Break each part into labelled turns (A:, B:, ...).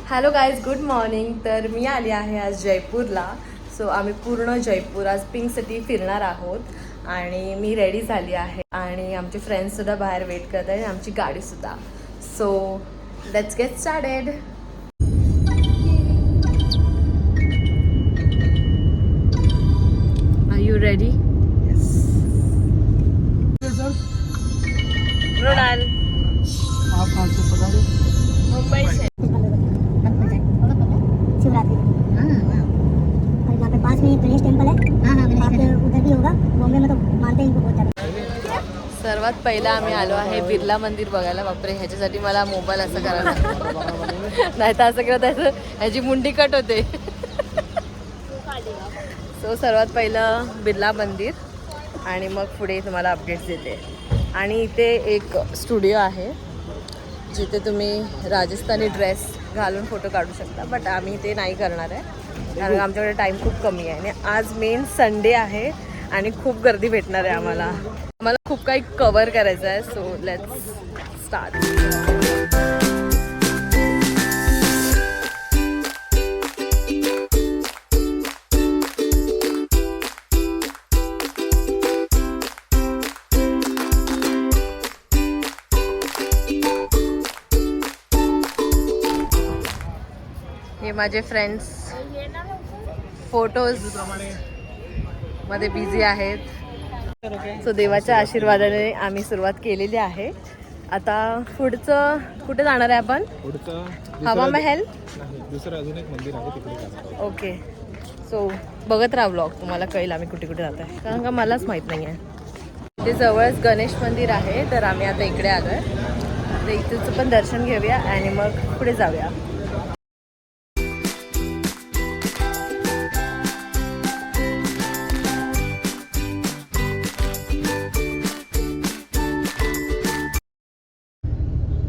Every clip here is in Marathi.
A: Hello guys, good morning. तर मी आली आहे आज जयपूरला. सो आम्ही पूर्ण जयपूर आज पिंक सिटी फिरणार आहोत आणि मी रेडी झाली आहे आणि आमचे फ्रेंड्ससुद्धा बाहेर वेट करत आहेत, आमची गाडीसुद्धा. So let's get started. Are you ready? Mrunal
B: आप कहाँ से पधारे?
A: मुंबई से.
C: शिवरात्रि और यहाँ पे पास में गणेश टेम्पल है. आप उधर भी होगा. बॉम्बे में तो मानते हैं इनको बहुत ज़्यादा.
A: सर्वात पहिला आम्ही आलो आहे बिर्ला मंदिर बघायला. बापरे, ह्याच्यासाठी मला मोबाईल असं करायला नाही तर असं करत आहे ह्याची मुंडी कट होते. सो सर्वात पहिलं बिर्ला मंदिर आणि मग पुढे तुम्हाला अपडेट्स देते. आणि इथे एक स्टुडिओ आहे जिथे तुम्ही राजस्थानी ड्रेस घालून फोटो काढू शकता. बट आम्ही ते नाही करणार आहे कारण आमच्याकडे टाईम खूप कमी आहे आणि आज मेन संडे आहे आणि खूप गर्दी भेटणार आहे आम्हाला खूप काही कवर करायचं आहे. So let's start. हे माझे फ्रेंड्स फोटोज मध्ये बिझी आहेत. सो देवाच्या आशीर्वादाने आम्ही सुरुवात केलेली आहे. आता पुढचं कुठे जाणार आहे आपण? हवा महल.
B: दुसरं अजून एक मंदिर आहे तिकडे.
A: ओके, सो बघत राहा व्लॉग, तुम्हाला कळेल आम्ही कुठे कुठे जात आहे कारण का मलाच माहीत नाही आहे. ते जवळच गणेश मंदिर आहे तर आम्ही आता इकडे आलो आहे. तर इथेच पण दर्शन घेऊया आणि मग पुढे जाऊया.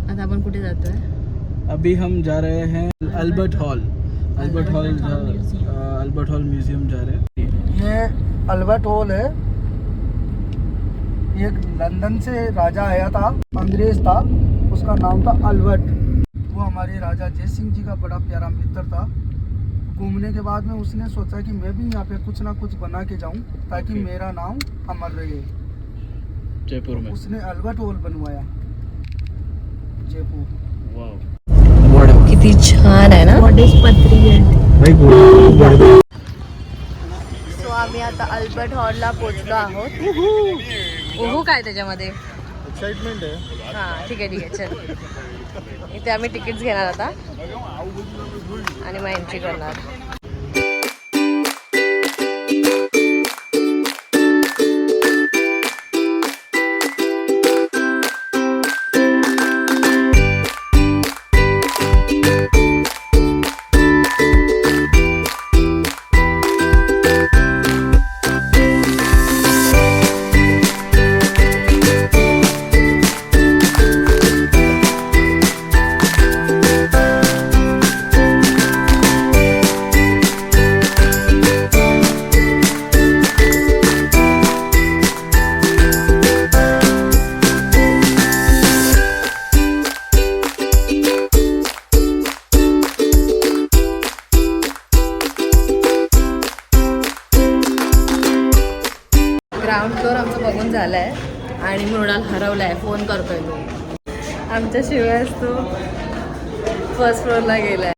A: आता आपण कुठे जातोय?
B: अभी हम जा रहे हैं Albert hall. Albert hall museum जा रहे हैं.
D: ये अल्बर्ट हॉल है. एक लंदन से राजा आया था, अंग्रेज था, उसका नाम था अल्बर्ट. वो हमारे राजा जय सिंह जी का बड़ा प्यारा मित्र था. घूमने के बाद में उसने सोचा कि मैं भी यहाँ पे कुछ ना कुछ बना के जाऊँ ताकि मेरा नाम अमर रहे.
B: जयपुर में
D: उसने अल्बर्ट हॉल बनवाया जयपुर.
A: किती छान आहे ना. सो आम्ही आता अल्बर्ट हॉलला पोहोचलो आहोत. ओहो, काय त्याच्यामध्ये
B: एक्साइटमेंट आहे.
A: हां, ठीक आहे चल. इथे आम्ही तिकीट्स घेणार आता आणि मग एंट्री करणार. ग्राउंड फ्लोअर आमचं बघून झालं आहे आणि मृणाल हरवला आहे. फोन करतोय तो आमच्या शिवायच तो फर्स्ट फ्लोअरला गेला आहे.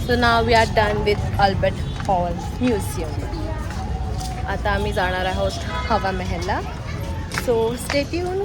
A: So now we are done with Albert hall museum. आता आम्ही जाणार आहोत हवा महलला. So stay tune.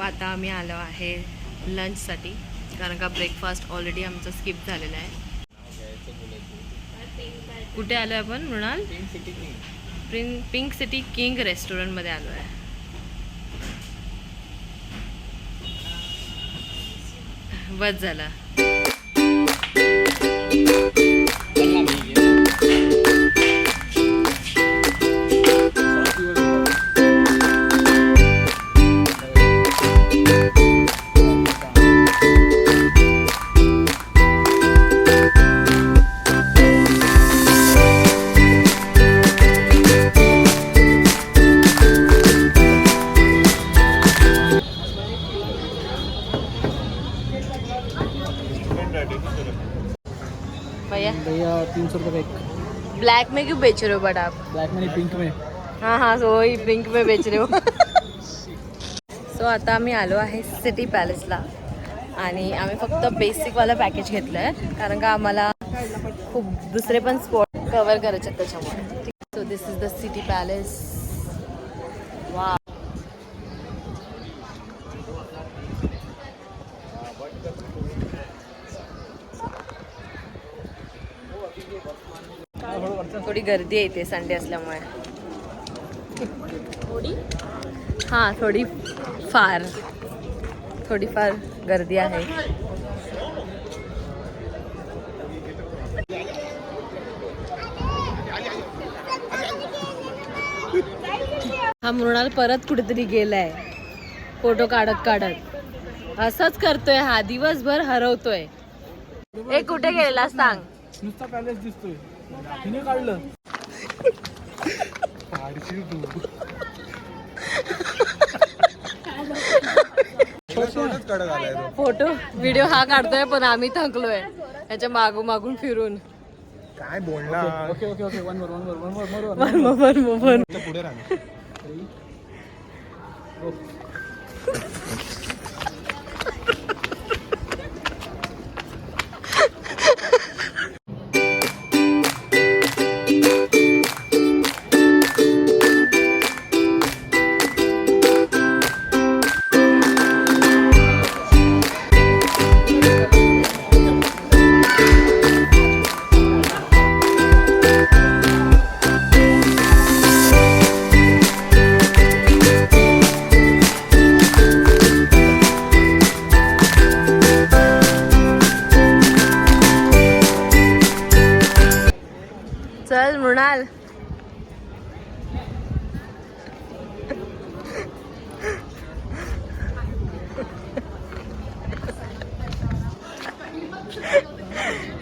A: आता आम्ही आलो आहे लंचसाठी, कारण का ब्रेकफास्ट ऑलरेडी आमचा स्किप झालेला आहे. कुठे आलो आहे आपण मृणाल? पिंक सिटी किंग रेस्टॉरंटमध्ये आलो आहे. बस झाला. भैया
B: भैया 300 रुपये का एक.
A: ब्लैक में क्यों बेच रहे हो बट आप?
B: ब्लॅक मध्ये पिंक में.
A: हाँ हाँ सो वही पिंक में बेच रहे हो. सो आता आम्ही आलो आहे सिटी पॅलेसला आणि आम्ही फक्त बेसिकवाला पॅकेज घेतलं आहे, कारण का आम्हाला खूप दुसरे पण स्पॉट कवर करायचे आहेत त्याच्यामुळे. So this is the city palace. वा. थोडी गर्दी आहे इथे संडे असल्यामुळे. हां थोडीफार गर्दी आहे. हा मृणाल परत कुठेतरी गेलाय फोटो काढत. असंच करतोय हा, दिवसभर हरवतोय. ए कुठे गेला सांग?
B: नुसता पॅलेस दिसतोय. तिने काढलं.
A: फोटो व्हिडिओ हा काढतोय पण आम्ही थकलोय याच्या मागून फिरून.
E: काय बोलणार.
B: Okay okay okay. One
A: one
E: पुढे राहा.
A: चल मृणाल.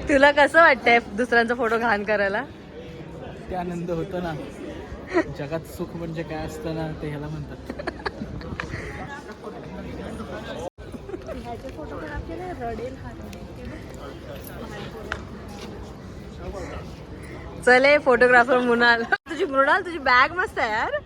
A: तुला कसं वाटतंय दुसऱ्यांचा फोटो घाण करायला?
B: ते आनंद होतो ना. जगात सुख म्हणजे काय असतं ना, ते ह्याला म्हणतात.
A: चले फोटोग्राफर मृणाल. तुझी बॅग मस्त आहे यार.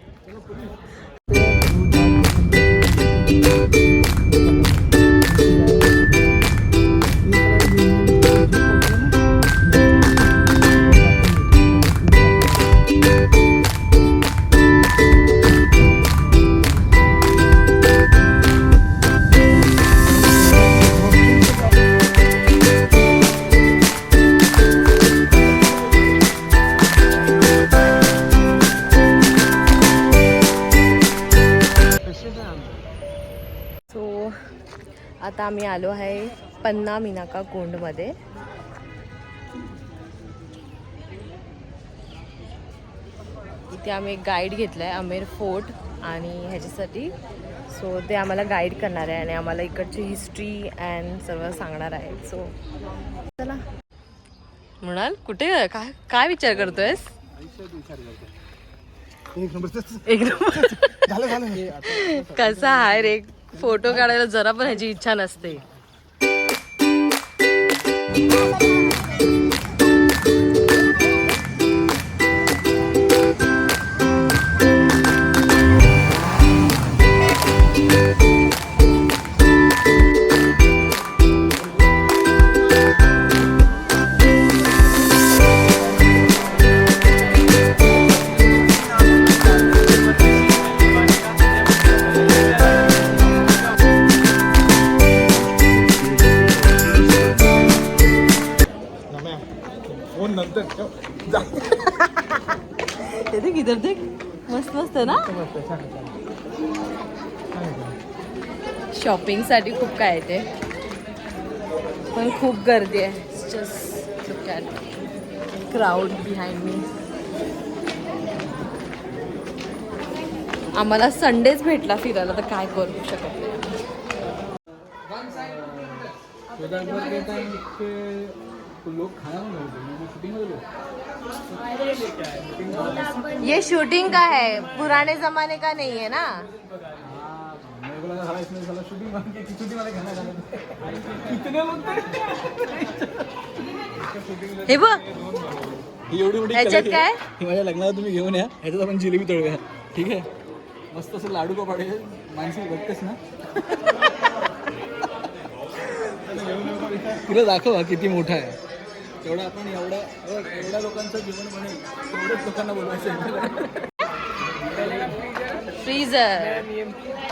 A: आता आम्ही आलो आहे पन्ना मिनाका कुंडमध्ये. इथे आम्ही एक गाईड घेतला आहे अमेर फोर्ट आणि ह्याच्यासाठी. सो ते आम्हाला गाईड करणार आहे आणि आम्हाला इकडची हिस्ट्री अँड सर्व सांगणार आहे. सो चला. म्हणाल कुठे काय काय विचार करतोयस? एक नंबर. कसा आहे रे, फोटो काढायला जरा पण ह्याची इच्छा नसते.
E: फोन नंतर
A: ते देख इधर देख, मस्त मस्त ना. शॉपिंग साठी खूप काय आहे ते, पण खूप गर्दी आहे. Just look at crowd behind me. आम्हाला संडेच भेटला फिरायला, तर काय करू शकत नाही.
B: लोग खाना शूटिंग में
A: ये शूटिंग का है, पुराने जमाने का नहीं है ना.
B: मेरे को लगा साला इसमें साला शूटिंग वाले खाना खाना कितने लोग
A: हे बघ
B: ही एवढी मोठी
A: ह्याच्यात
B: कढई
A: काय?
B: आहे. ही माझ्या लग्नाला तुम्ही घेऊन या. ह्याच्यात आपण जिलेबी तळूया, ठीक आहे? मस्त असं लाडू का पाडे माणसी बघतेस ना. तुला दाखव हा किती मोठा आहे. तेवढा आपण एवढ्या लोकांचं जेवण बनेल तेवढ्याच लोकांना बोलवायचं.
A: फ्रीजर.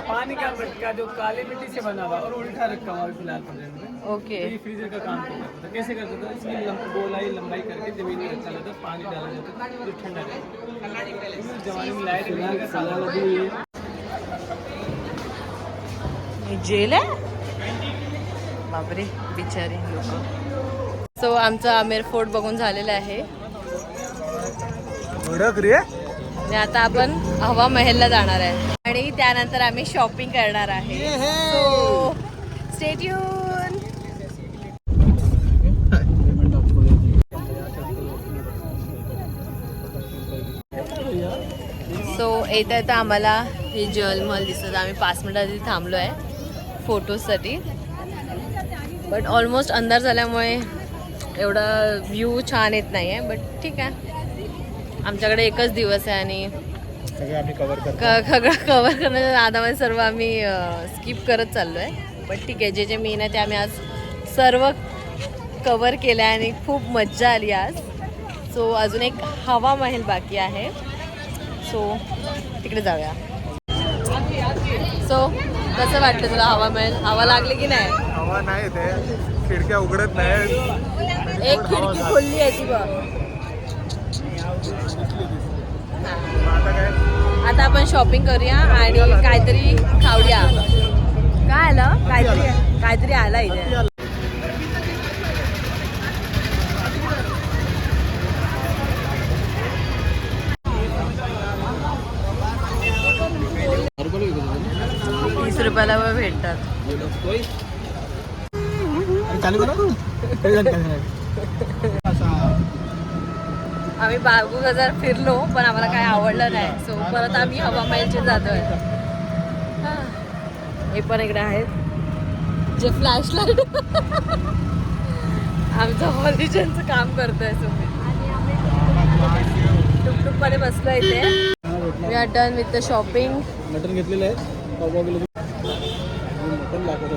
B: पानी का मटका जो काली मिट्टी से बना हुआ और उल्टा रखा हुआ फिलहाल प्रेजेंट में.
A: ओके.
B: ये फ्रीजर का काम करता था. कैसे करता था? इसकी गोलाई लंबाई करके जमीन में रखा जाता, पानी डाला जाता, जो ठंडा रहता. जमाने में लाइट बिजली का साला लगी.
A: जेल आहे बापरे, बिचारे लोक. सो आमचं आमेर फोर्ट बघून झालेलं आहे आणि आता आपण हवा महलला जाणार आहे आणि त्यानंतर आम्ही शॉपिंग करणार आहे. So stay tune. सो येता येता आम्हाला हे जलमहल दिसत. आम्ही 5 मिनिटं आधी थांबलो आहे फोटोसाठी, बट ऑलमोस्ट अंधार झाल्यामुळे एवढा व्ह्यू छान येत नाही आहे. बट ठीक आहे, आमच्याकडे एकच दिवस आहे आणि
E: आम्ही कव्हर
A: सगळं कवर करण्याच्या नादामध्ये सर्व आम्ही स्किप करत चाललो आहे. बट ठीक आहे, जे जे मेन आहे ते आम्ही आज सर्व कवर केलं आहे आणि खूप मज्जा आली आज. सो अजून एक हवा महल बाकी आहे, सो तिकडे जाऊया. सो कसं वाटतं तुला हवा महल? हवा लागली की नाही?
E: हवा नाही ते, खिडक्या उघडत नाही.
A: एक खिडकी खोलली आहे ती बघ.
E: आता काय
A: आता आपण शॉपिंग करूया आणि काहीतरी खाऊया. काय आलं? काहीतरी आला इथे. ₹30 भेटतात.
B: चालू
A: आम्ही बागू बाजार फिरलो पण आम्हाला काय आवडलं नाही. सो परत आम्ही हवा महलचे जातोय. हे पण इकडे आहेत जे फ्लॅश लाईट आमचं हॉलिजनचं काम करतोय. सो टुकटुक मध्ये बसलो इथे. We are done with the shopping.
B: Mutton घेतलेलं आहे. मटन लागत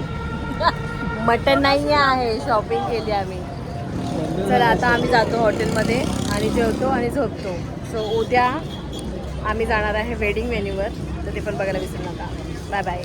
A: मटन नाही आहे, शॉपिंग केली आम्ही. चला आता आम्ही जातो हॉटेलमध्ये आणि जेवतो आणि झोपतो. सो उद्या आम्ही जाणार आहे वेडिंग वेन्यूवर, तर ते पण बघायला विसरू नका. Bye bye.